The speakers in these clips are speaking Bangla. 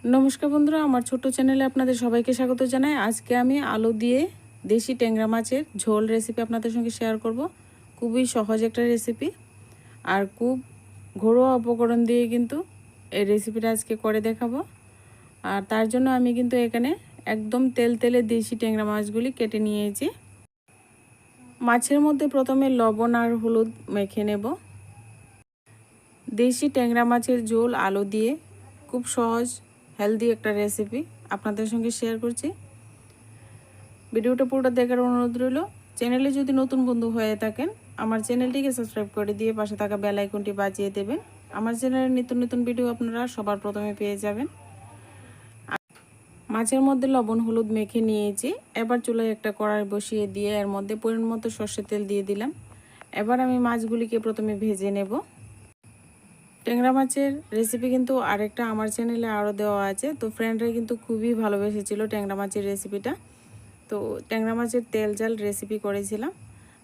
নমস্কার বন্ধুরা, আমার ছোট্ট চ্যানেলে আপনাদের সবাইকে স্বাগত জানাই। আজকে আমি আলু দিয়ে দেশি ট্যাংরা মাছের ঝোল রেসিপি আপনাদের সঙ্গে শেয়ার করব। খুবই সহজ একটা রেসিপি আর খুব ঘরোয়া উপকরণ দিয়ে কিন্তু এই রেসিপিটা আজকে করে দেখাবো। আর তার জন্য আমি কিন্তু এখানে একদম তেলে দেশি ট্যাংরা মাছগুলি কেটে নিয়েছি। মাছের মধ্যে প্রথমে লবণ আর হলুদ মেখে নেব। দেশি ট্যাংরা মাছের ঝোল আলু দিয়ে খুব সহজ হেলদি একটা রেসিপি আপনাদের সঙ্গে শেয়ার করছি। ভিডিওটা পুরোটা দেখার অনুরোধ রইল। চ্যানেলে যদি নতুন বন্ধু হয়ে থাকেন আমার চ্যানেলটিকে সাবস্ক্রাইব করে দিয়ে পাশে থাকা বেল আইকনটি বাজিয়ে দেবেন। আমার চ্যানেলের নিত্য নতুন ভিডিও আপনারা সবার প্রথমে পেয়ে যাবেন। মাছের মধ্যে লবণ হলুদ মেখে নিয়েছি। এবার চুলায় একটা কড়াই বসিয়ে দিয়ে এর মধ্যে পরিমাণ মতো সর্ষের তেল দিয়ে দিলাম। এবার আমি মাছগুলিকে প্রথমে ভেজে নেব। ট্যাংরা মাছের রেসিপি কিন্তু আরেকটা আমার চ্যানেলে আরও দেওয়া আছে, তো ফ্রেন্ডরা কিন্তু খুবই ভালোবেসেছিল ট্যাংরা মাছের রেসিপিটা। তো ট্যাংরা মাছের তেল জাল রেসিপি করেছিলাম।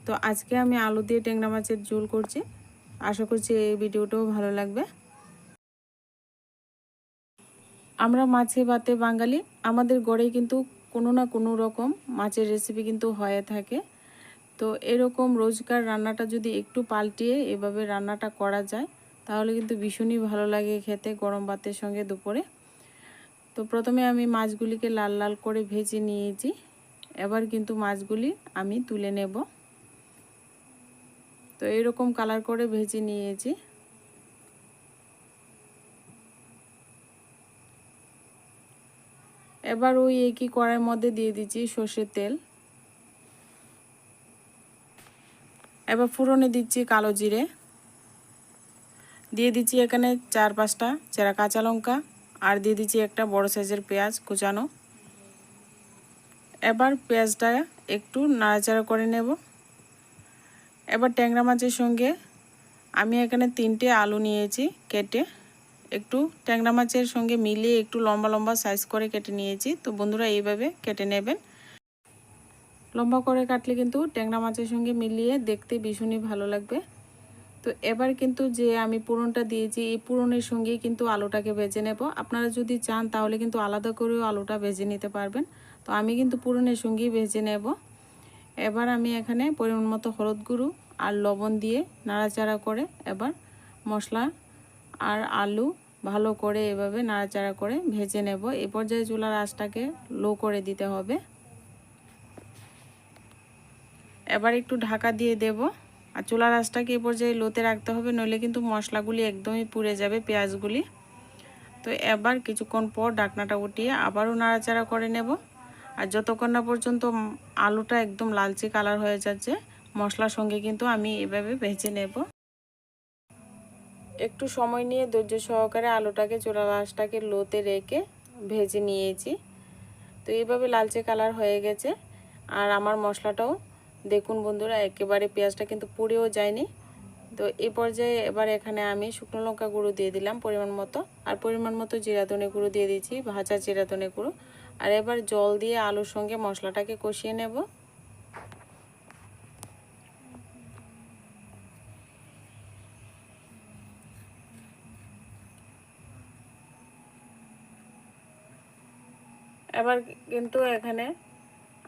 তো আজকে আমি আলু দিয়ে ট্যাংরা মাছের ঝোল করছি। আশা করছি এই ভিডিওটাও ভালো লাগবে। আমরা মাছে ভাতে বাঙালি, আমাদের ঘরেই কিন্তু কোনো না কোনো রকম মাছের রেসিপি কিন্তু হয়ে থাকে। তো এরকম রোজকার রান্নাটা যদি একটু পাল্টিয়ে এভাবে রান্নাটা করা যায় তাহলে কিন্তু ভীষণই ভালো লাগে খেতে গরম ভাতের সঙ্গে দুপুরে। তো প্রথমে আমি মাছগুলিকে লাল লাল করে ভেজে নিয়েছি। এবার কিন্তু মাছগুলি আমি তুলে নেব। তো এরকম কালার করে ভেজে নিয়েছি। এবার ওই একই কড়াইয়ের মধ্যে দিয়ে দিচ্ছি সর্ষের তেল। এবার ফোড়নে দিচ্ছি কালো জিরে, দিয়ে দিচ্ছি এখানে 4-5টা চেরা কাঁচা লঙ্কা, আর দিয়ে দিচ্ছি একটা বড় সাইজের পেঁয়াজ কুচানো। এবার পেঁয়াজটা একটু নাড়াচাড়া করে নেব। এবার ট্যাংরা মাছের সঙ্গে আমি এখানে 3টে আলু নিয়েছি কেটে, একটু ট্যাংরা মাছের সঙ্গে মিলিয়ে একটু লম্বা লম্বা সাইজ করে কেটে নিয়েছি। তো বন্ধুরা এইভাবে কেটে নেবেন। লম্বা করে কাটলে কিন্তু ট্যাংরা মাছের সঙ্গে মিলিয়ে দেখতে ভীষণই ভালো লাগবে। তো এবার কিন্তু যে আমি পুরনটা দিয়েছি এই পুরনের সঙ্গেই কিন্তু আলুটাকে ভেজে নেব। আপনারা যদি চান তাহলে কিন্তু আলাদা করেও আলুটা ভেজে নিতে পারবেন। তো আমি কিন্তু পুরনের সঙ্গেই ভেজে নেব। এবার আমি এখানে পরিমাণ মতো হলুদ গুঁড়ো আর লবণ দিয়ে নাড়াচাড়া করে এবার মশলা আর আলু ভালো করে এভাবে নাড়াচাড়া করে ভেজে নেব। এই পর্যায়ে চুলার আঁচটাকে লো করে দিতে হবে। এবার একটু ঢাকা দিয়ে দেব। আর চুলার আঁচটাকে এই পর্যায়ে লোতে রাখতে হবে, নইলে কিন্তু মশলাগুলি একদমই পুড়ে যাবে, পেঁয়াজগুলি। তো এবার কিছুক্ষণ পর ঢাকনাটা উঠিয়ে আবারও নাড়াচাড়া করে নেব। আর যতক্ষণ না পর্যন্ত আলুটা একদম লালচে কালার হয়ে যাচ্ছে মশলার সঙ্গে কিন্তু আমি এভাবে ভেজে নেব। একটু সময় নিয়ে ধৈর্য সহকারে আলুটাকে চুলার আঁচটাকে লোতে রেখে ভেজে নিয়েছি। তো এইভাবে লালচে কালার হয়ে গেছে। আর আমার মশলাটাও দেখুন বন্ধুরা একেবারে পেঁয়াজটা কিন্তু পুড়েও যায়নি। তো এই পর্যায়ে এবার এখানে আমি শুকনো লঙ্কা গুঁড়ো দিয়ে দিলাম পরিমাণ মতো, আর পরিমাণ মতো জিরা ধনে গুঁড়ো দিয়ে দিচ্ছি, ভাজা জিরা ধনে গুঁড়ো। আর এবার জল দিয়ে আলুর সঙ্গে মশলাটাকে কষিয়ে নেব। এবার কিন্তু এখানে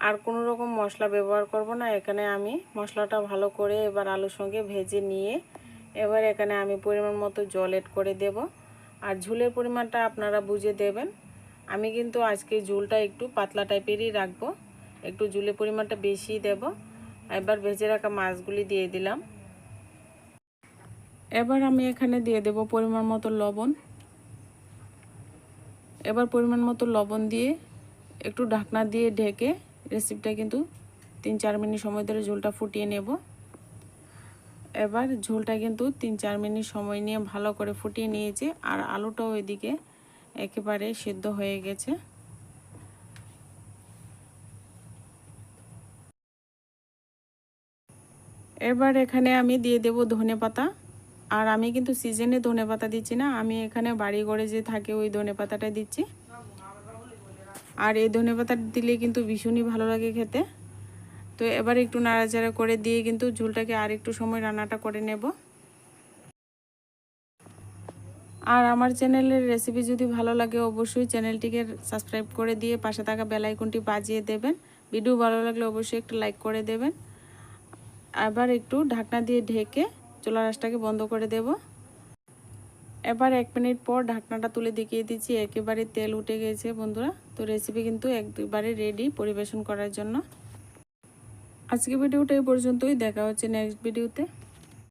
আর কোনো রকম মশলা ব্যবহার করব না। এখানে আমি মশলাটা ভালো করে এবার আলুর সঙ্গে ভেজে নিয়ে এবার এখানে আমি পরিমাণ মতো জল এড করে দেব। আর ঝোলের পরিমাণটা আপনারা বুঝে দেবেন। আমি কিন্তু আজকে ঝোলটা একটু পাতলা টাইপেরই রাখবো, একটু ঝোলের পরিমাণটা বেশি দেব। এবার ভেজে রাখা মাছগুলি দিয়ে দিলাম। এবার আমি এখানে দিয়ে দেব পরিমাণ মতো লবণ। এবার পরিমাণ মতো লবণ দিয়ে একটু ঢাকনা দিয়ে ঢেকে রেসিপিটা কিন্তু 3-4 মিনিট সময় ধরে ঝোলটা ফুটিয়ে নেব। এবার ঝোলটা কিন্তু 3-4 মিনিট সময় নিয়ে ভালো করে ফুটিয়ে নিয়েছি। আর আলুটাও এদিকে একেবারে সিদ্ধ হয়ে গেছে। এবার এখানে আমি দিয়ে দেব ধনেপাতা। আর আমি কিন্তু সিজনে ধনেপাতা দিচ্ছি না, আমি এখানে বাড়ি ঘরে যে থাকে ওই ধনেপাতাটা দিচ্ছি। আর এই ধনেপাতা দিলে কিন্তু ভীষণই ভালো লাগে খেতে। তো এবার একটু নাড়াচাড়া করে দিয়ে কিন্তু ঝোলটাকে আর একটু সময় রান্নাটা করে নেব। আর আমার চ্যানেলের রেসিপি যদি ভালো লাগে অবশ্যই চ্যানেলটিকে সাবস্ক্রাইব করে দিয়ে পাশে থাকা বেল আইকনটি বাজিয়ে দেবেন। ভিডিও ভালো লাগলে অবশ্যই একটু লাইক করে দেবেন। আবার একটু ঢাকনা দিয়ে ঢেকে চুলার আঁচটাকে বন্ধ করে দেব। এবার 1 মিনিট পর ঢাকনাটা তুলে দেখিয়ে দিচ্ছি, একেবারে তেল উঠে গেছে বন্ধুরা। তো রেসিপি কিন্তু একবারে রেডি পরিবেশন করার জন্য। আজকে ভিডিওটা এই পর্যন্তই, দেখা হচ্ছে নেক্সট ভিডিওতে।